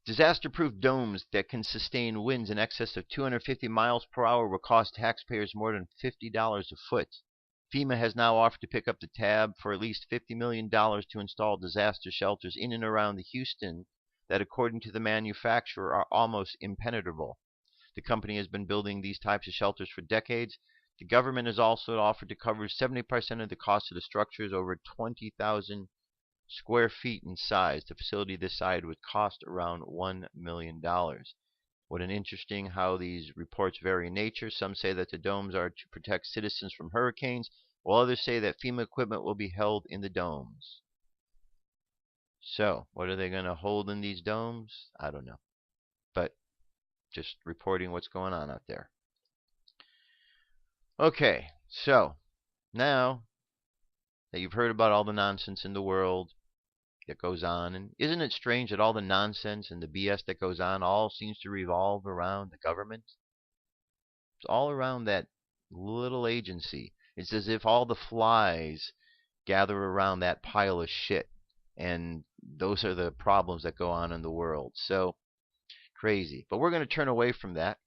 A: Disaster-proof domes that can sustain winds in excess of 250 miles per hour will cost taxpayers more than $50 a foot. FEMA has now offered to pick up the tab for at least $50 million to install disaster shelters in and around the Houston that, according to the manufacturer, are almost impenetrable. The company has been building these types of shelters for decades. The government has also offered to cover 70% of the cost of the structures, over 20,000 square feet in size. The facility this size would cost around $1 million. What an interesting how these reports vary in nature. Some say that the domes are to protect citizens from hurricanes, while others say that FEMA equipment will be held in the domes. So, what are they going to hold in these domes? I don't know. But just reporting what's going on out there. Okay, so now that you've heard about all the nonsense in the world that goes on, and isn't it strange that all the nonsense and the BS that goes on all seems to revolve around the government? It's all around that little agency. It's as if all the flies gather around that pile of shit, and those are the problems that go on in the world. So crazy. But we're going to turn away from that,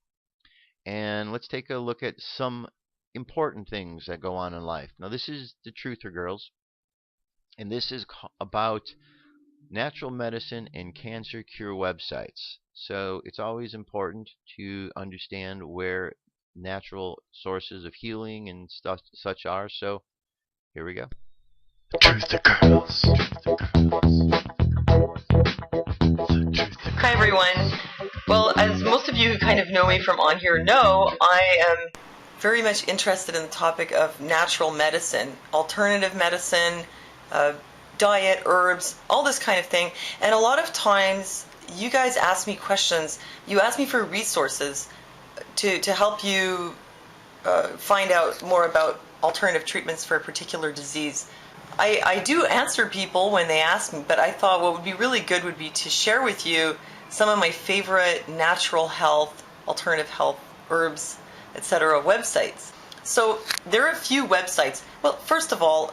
A: and let's take a look at some important things that go on in life. Now, this is the Truther Girls, and this is about natural medicine and cancer cure websites. So it's always important to understand where natural sources of healing and stuff such are. So here we go.
R: Truther Girls. Hi everyone. Well, as most of you who kind of know me from on here know, I am very much interested in the topic of natural medicine, alternative medicine, diet, herbs, all this kind of thing. And a lot of times you guys ask me questions. You ask me for resources to help you find out more about alternative treatments for a particular disease. I do answer people when they ask me, but I thought what would be really good would be to share with you some of my favorite natural health, alternative health, herbs, etc. websites. So there are a few websites. Well, first of all,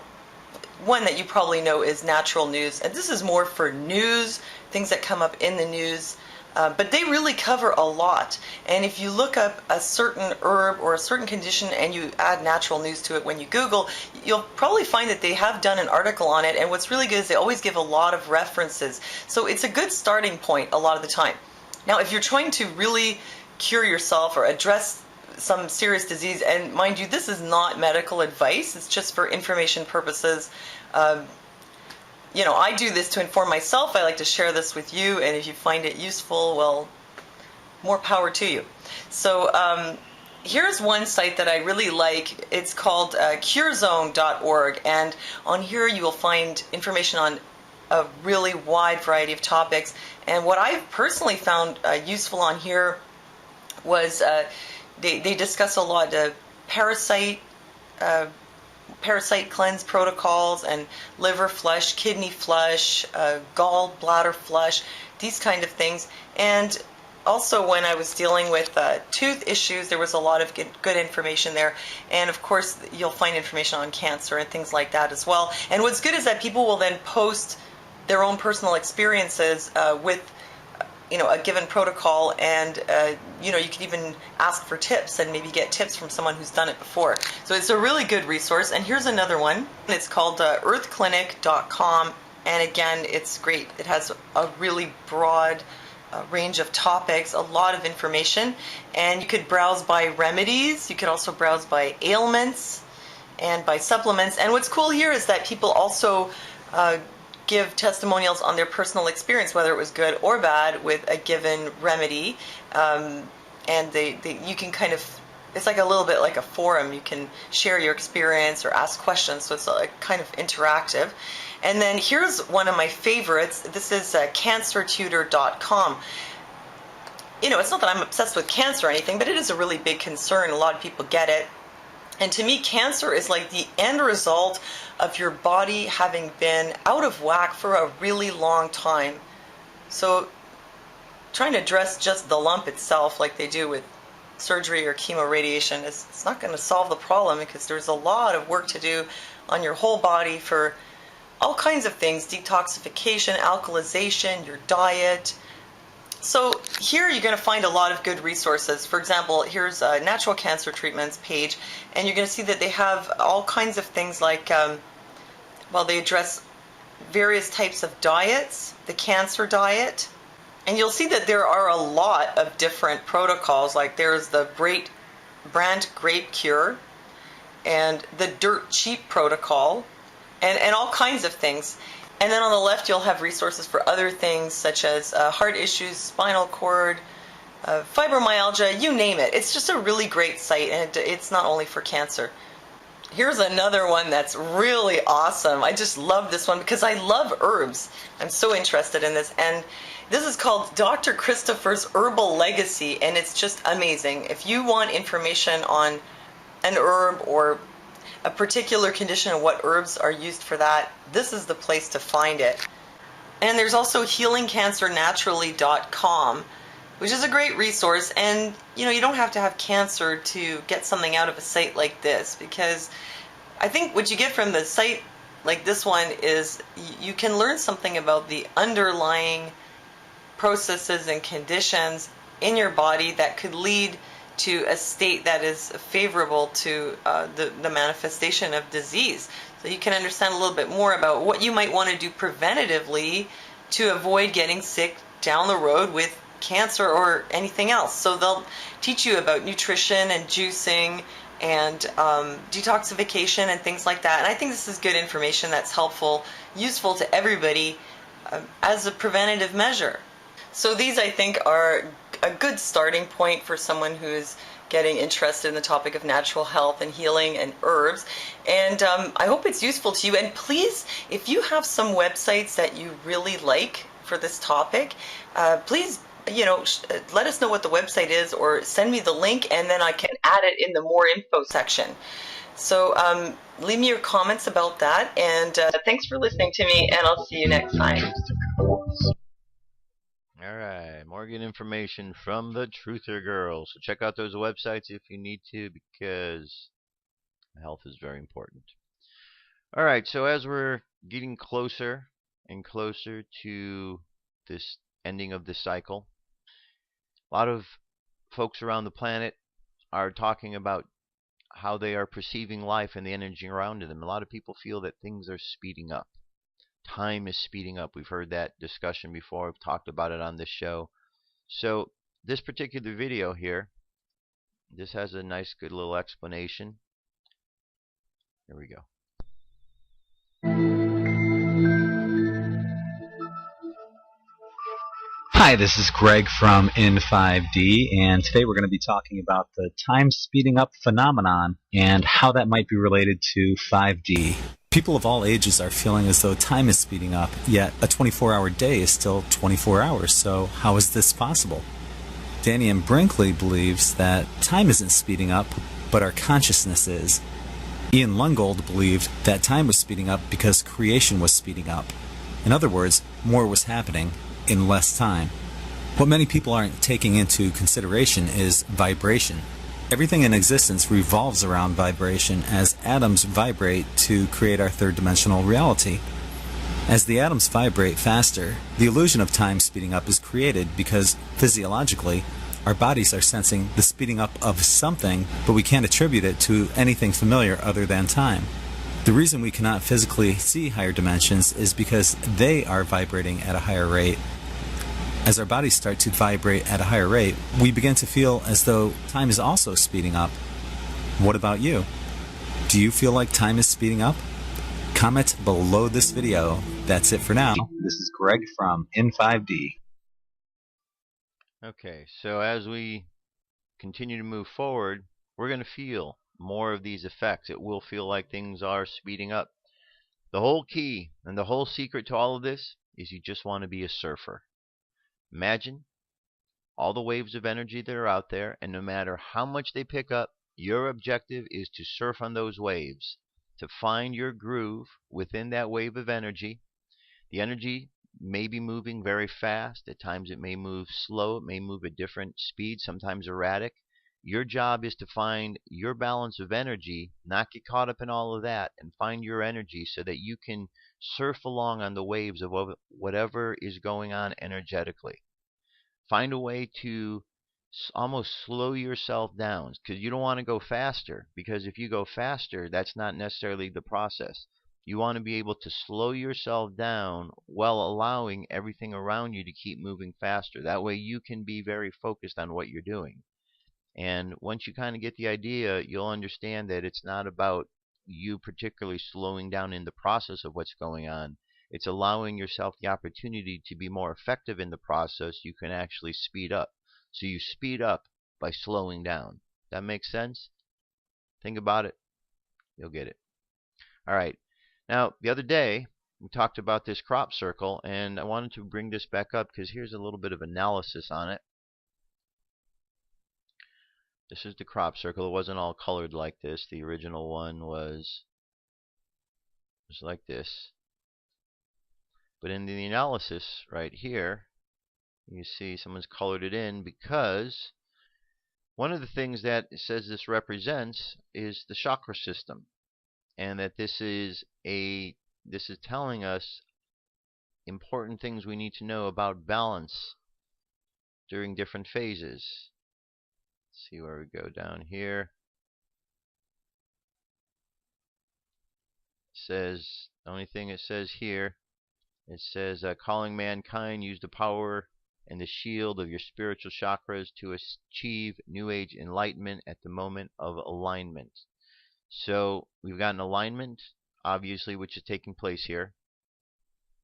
R: one that you probably know is Natural News, and this is more for news, things that come up in the news, but they really cover a lot. And if you look up a certain herb or a certain condition and you add Natural News to it when you Google, you'll probably find that they have done an article on it, and what's really good is they always give a lot of references. So it's a good starting point a lot of the time. Now, if you're trying to really cure yourself or address some serious disease, and mind you, this is not medical advice, it's just for information purposes. I do this to inform myself. I like to share this with you, and if you find it useful, well, more power to you. So here's one site that I really like. It's called curezone.org, and on here you will find information on a really wide variety of topics. And what I've personally found useful on here was they discuss a lot of parasite cleanse protocols and liver flush, kidney flush, gallbladder flush, these kind of things. And also when I was dealing with tooth issues, there was a lot of good information there. And of course, you'll find information on cancer and things like that as well. And what's good is that people will then post their own personal experiences with a given protocol, and you can even ask for tips and maybe get tips from someone who's done it before. So it's a really good resource. And here's another one. It's called earthclinic.com, and again, it's great. It has a really broad range of topics, a lot of information, and you could browse by remedies. You could also browse by ailments and by supplements. And what's cool here is that people also give testimonials on their personal experience, whether it was good or bad, with a given remedy. And you can kind of, it's like a little bit like a forum. You can share your experience or ask questions, so it's kind of interactive. And then here's one of my favorites. This is cancertutor.com. It's not that I'm obsessed with cancer or anything, but it is a really big concern. A lot of people get it. And to me, cancer is like the end result of your body having been out of whack for a really long time. So trying to address just the lump itself like they do with surgery or chemoradiation, it's not going to solve the problem, because there's a lot of work to do on your whole body for all kinds of things: detoxification, alkalization, your diet. So here you're going to find a lot of good resources. For example, here's a natural cancer treatments page, and you're going to see that they have all kinds of things like, they address various types of diets, the cancer diet, and you'll see that there are a lot of different protocols. Like there's the brand grape cure, and the dirt cheap protocol, and all kinds of things. And then on the left, you'll have resources for other things, such as heart issues, spinal cord, fibromyalgia, you name it. It's just a really great site, and it's not only for cancer. Here's another one that's really awesome. I just love this one because I love herbs. I'm so interested in this. And this is called Dr. Christopher's Herbal Legacy, and it's just amazing. If you want information on an herb or a particular condition and what herbs are used for that, this is the place to find it. And there's also healingcancernaturally.com, which is a great resource. And you don't have to have cancer to get something out of a site like this, because I think what you get from the site like this one is you can learn something about the underlying processes and conditions in your body that could lead to a state that is favorable to the manifestation of disease. So you can understand a little bit more about what you might want to do preventatively to avoid getting sick down the road with cancer or anything else. So they'll teach you about nutrition and juicing and detoxification and things like that. And I think this is good information that's helpful, useful to everybody as a preventative measure. So these, I think, are a good starting point for someone who's getting interested in the topic of natural health and healing and herbs. And I hope it's useful to you. And please, if you have some websites that you really like for this topic, please, let us know what the website is or send me the link, and then I can add it in the more info section. So leave me your comments about that. And thanks for listening to me, and I'll see you next time.
A: All right, more good information from the Truther Girl. So check out those websites if you need to, because health is very important. All right, so as we're getting closer and closer to this ending of this cycle, a lot of folks around the planet are talking about how they are perceiving life and the energy around them. A lot of people feel that things are speeding up. Time is speeding up. We've heard that discussion before. We've talked about it on this show. So this particular video here, this has a nice, good little explanation. Here we go.
S: Hi, this is Greg from In5D, and today we're going to be talking about the time speeding up phenomenon and how that might be related to 5D. People of all ages are feeling as though time is speeding up, yet a 24-hour day is still 24 hours, so how is this possible? Danny M. Brinkley believes that time isn't speeding up, but our consciousness is. Ian Lungold believed that time was speeding up because creation was speeding up. In other words, more was happening in less time. What many people aren't taking into consideration is vibration. Everything in existence revolves around vibration as atoms vibrate to create our third-dimensional reality. As the atoms vibrate faster, the illusion of time speeding up is created because, physiologically, our bodies are sensing the speeding up of something, but we can't attribute it to anything familiar other than time. The reason we cannot physically see higher dimensions is because they are vibrating at a higher rate. As our bodies start to vibrate at a higher rate, we begin to feel as though time is also speeding up. What about you? Do you feel like time is speeding up? Comment below this video. That's it for now. This is Greg from In5D.
A: Okay, so as we continue to move forward, we're going to feel more of these effects. It will feel like things are speeding up. The whole key and the whole secret to all of this is you just want to be a surfer. Imagine all the waves of energy that are out there, and no matter how much they pick up, your objective is to surf on those waves, to find your groove within that wave of energy. The energy may be moving very fast. At times it may move slow. It may move at different speeds, sometimes erratic. Your job is to find your balance of energy, not get caught up in all of that, and find your energy so that you can surf along on the waves of whatever is going on energetically. Find a way to almost slow yourself down, because you don't want to go faster, because if you go faster, that's not necessarily the process. You want to be able to slow yourself down while allowing everything around you to keep moving faster. That way you can be very focused on what you're doing. And once you kind of get the idea, you'll understand that it's not about you particularly slowing down in the process of what's going on. It's allowing yourself the opportunity to be more effective in the process. You can actually speed up. So you speed up by slowing down. That makes sense? Think about it. You'll get it. All right. Now, the other day, we talked about this crop circle, and I wanted to bring this back up because here's a little bit of analysis on it. This is the crop circle. It wasn't all colored like this. The original one was like this. But in the analysis right here, you see someone's colored it in because one of the things that it says this represents is the chakra system, and that this is telling us important things we need to know about balance during different phases. Let's see where we go down here. It says, the only thing it says here, it says calling mankind, use the power and the shield of your spiritual chakras to achieve New Age enlightenment at the moment of alignment. So we've got an alignment, obviously, which is taking place here.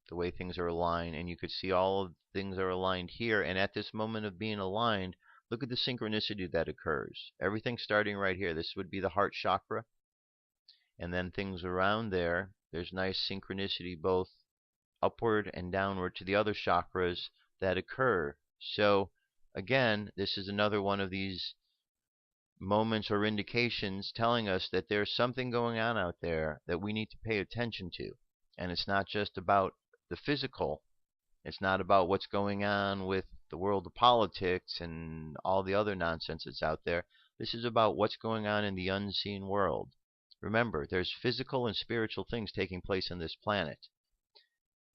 A: The way things are aligned, and you could see all of things are aligned here. And at this moment of being aligned, look at the synchronicity that occurs. Everything starting right here. This would be the heart chakra, and then things around there. There's nice synchronicity both upward and downward to the other chakras that occur. So again, this is another one of these moments or indications telling us that there's something going on out there that we need to pay attention to. And it's not just about the physical. It's not about what's going on with the world of politics and all the other nonsense that's out there. This is about what's going on in the unseen world. Remember, there's physical and spiritual things taking place on this planet.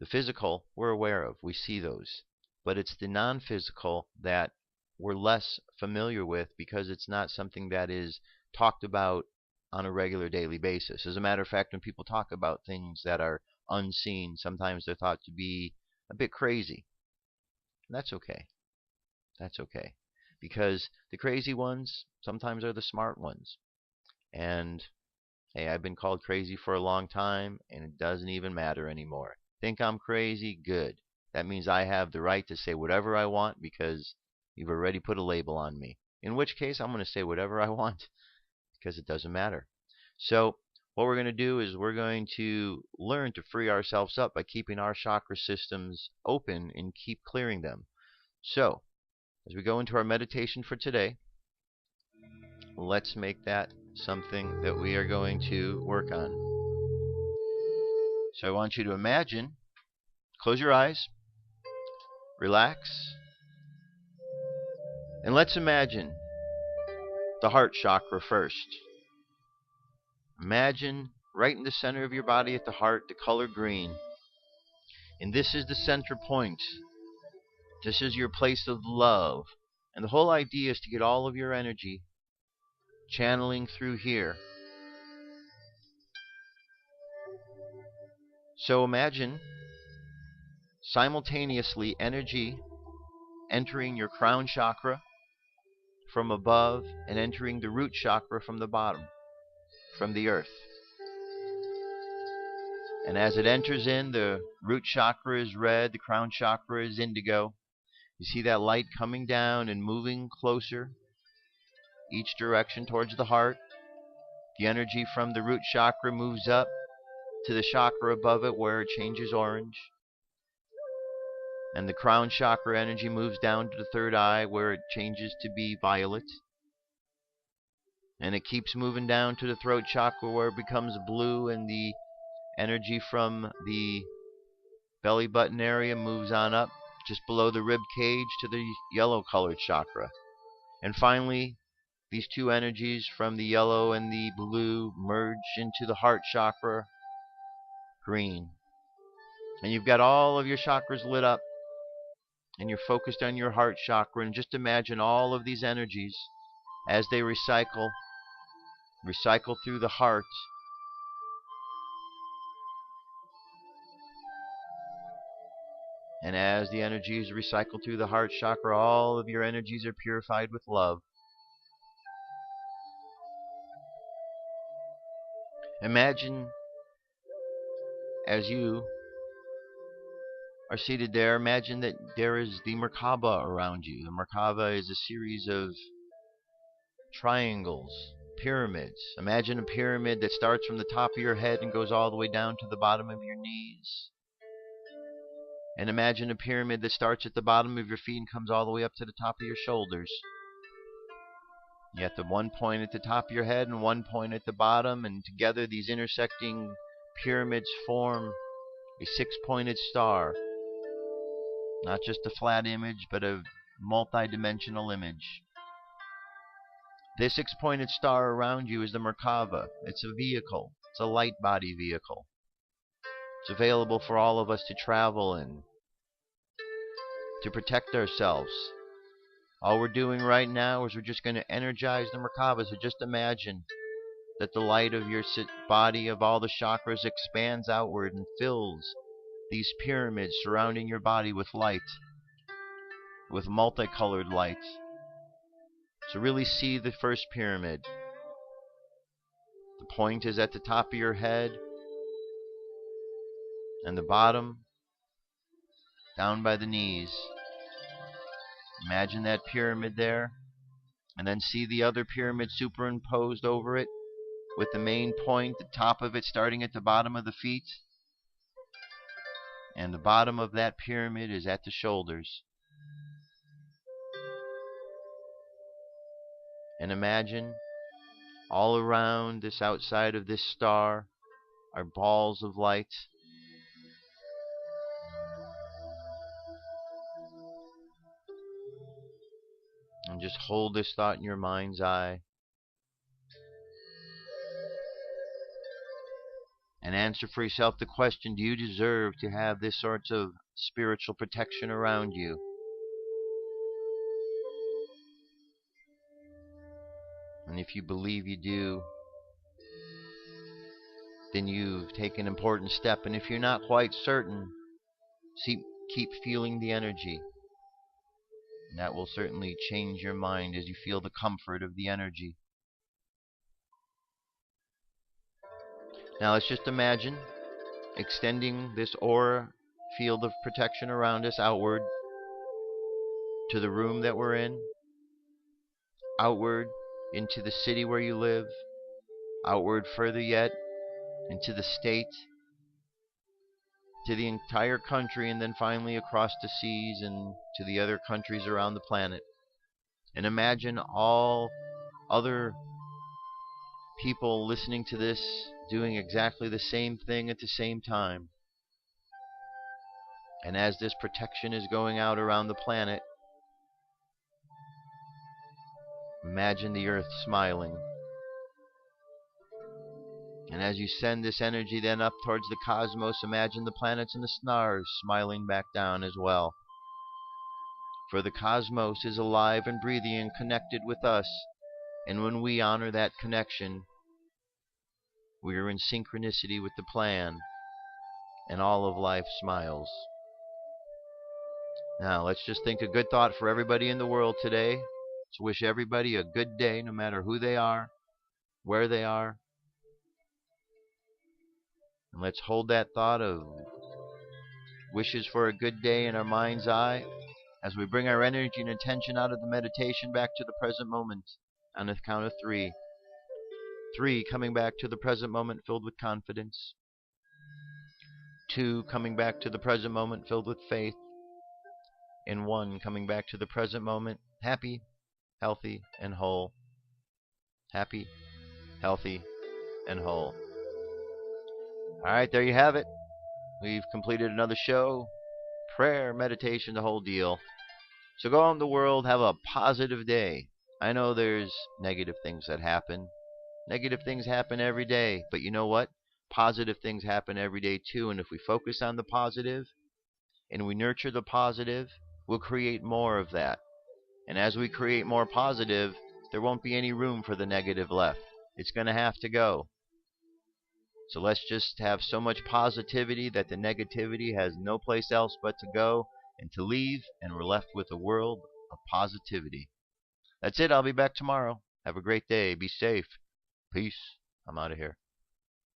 A: The physical we're aware of. We see those. But it's the non-physical that we're less familiar with because it's not something that is talked about on a regular daily basis. As a matter of fact, when people talk about things that are unseen, sometimes they're thought to be a bit crazy. And that's okay. That's okay. Because the crazy ones sometimes are the smart ones. And hey, I've been called crazy for a long time, and it doesn't even matter anymore. Think I'm crazy? Good. That means I have the right to say whatever I want because you've already put a label on me. In which case, I'm going to say whatever I want because it doesn't matter. So what we're going to do is we're going to learn to free ourselves up by keeping our chakra systems open and keep clearing them. So as we go into our meditation for today, let's make that something that we are going to work on. So I want you to imagine, close your eyes, relax, and let's imagine the heart chakra first. Imagine right in the center of your body at the heart, the color green. And this is the center point. This is your place of love. And the whole idea is to get all of your energy channeling through here. So imagine simultaneously energy entering your crown chakra from above and entering the root chakra from the bottom, from the earth. And as it enters in, the root chakra is red, the crown chakra is indigo. You see that light coming down and moving closer each direction towards the heart. The energy from the root chakra moves up to the chakra above it where it changes orange. And the crown chakra energy moves down to the third eye where it changes to be violet. And it keeps moving down to the throat chakra where it becomes blue, and the energy from the belly button area moves on up just below the rib cage to the yellow colored chakra. And finally, these two energies from the yellow and the blue merge into the heart chakra, green. And you've got all of your chakras lit up, and you're focused on your heart chakra. And just imagine all of these energies as they recycle through the heart. And as the energies recycle through the heart chakra, all of your energies are purified with love. Imagine as you are seated there, imagine that there is the Merkaba around you. The Merkaba is a series of triangles, pyramids. Imagine a pyramid that starts from the top of your head and goes all the way down to the bottom of your knees. And imagine a pyramid that starts at the bottom of your feet and comes all the way up to the top of your shoulders. You have the one point at the top of your head and one point at the bottom, and together these intersecting pyramids form a six-pointed star. Not just a flat image, but a multi-dimensional image. This six-pointed star around you is the Merkaba. It's a vehicle. It's a light body vehicle. It's available for all of us to travel in, to protect ourselves. All we're doing right now is we're just going to energize the Merkaba. So just imagine that the light of your body, of all the chakras, expands outward and fills these pyramids surrounding your body with light, with multicolored light. So really see the first pyramid. The point is at the top of your head, and the bottom down by the knees. Imagine that pyramid there, and then see the other pyramid superimposed over it, with the main point, the top of it starting at the bottom of the feet. And the bottom of that pyramid is at the shoulders. And imagine all around this, outside of this star, are balls of light. And just hold this thought in your mind's eye. And answer for yourself the question, do you deserve to have this sorts of spiritual protection around you? And if you believe you do, then you've taken an important step. And if you're not quite certain, keep feeling the energy. And that will certainly change your mind as you feel the comfort of the energy. Now let's just imagine extending this aura field of protection around us outward to the room that we're in, outward into the city where you live, outward further yet into the state, to the entire country, and then finally across the seas and to the other countries around the planet. And imagine all other people listening to this doing exactly the same thing at the same time. And as this protection is going out around the planet, imagine the earth smiling. And as you send this energy then up towards the cosmos, imagine the planets and the stars smiling back down as well. For the cosmos is alive and breathing and connected with us. And when we honor that connection, we are in synchronicity with the plan, and all of life smiles. Now, let's just think a good thought for everybody in the world today. Let's wish everybody a good day, no matter who they are, where they are. And let's hold that thought of wishes for a good day in our mind's eye as we bring our energy and attention out of the meditation back to the present moment on the count of 3. 3, coming back to the present moment filled with confidence. 2, coming back to the present moment filled with faith. And 1, coming back to the present moment happy, healthy, and whole. Happy, healthy, and whole. Alright, there you have it. We've completed another show. Prayer, meditation, the whole deal. So go out in the world, have a positive day. I know there's negative things that happen. Negative things happen every day, but you know what? Positive things happen every day too, and if we focus on the positive and we nurture the positive, we'll create more of that. And as we create more positive, there won't be any room for the negative left. It's going to have to go. So let's just have so much positivity that the negativity has no place else but to go and to leave, and we're left with a world of positivity. That's it. I'll be back tomorrow. Have a great day. Be safe. Peace. I'm out of here.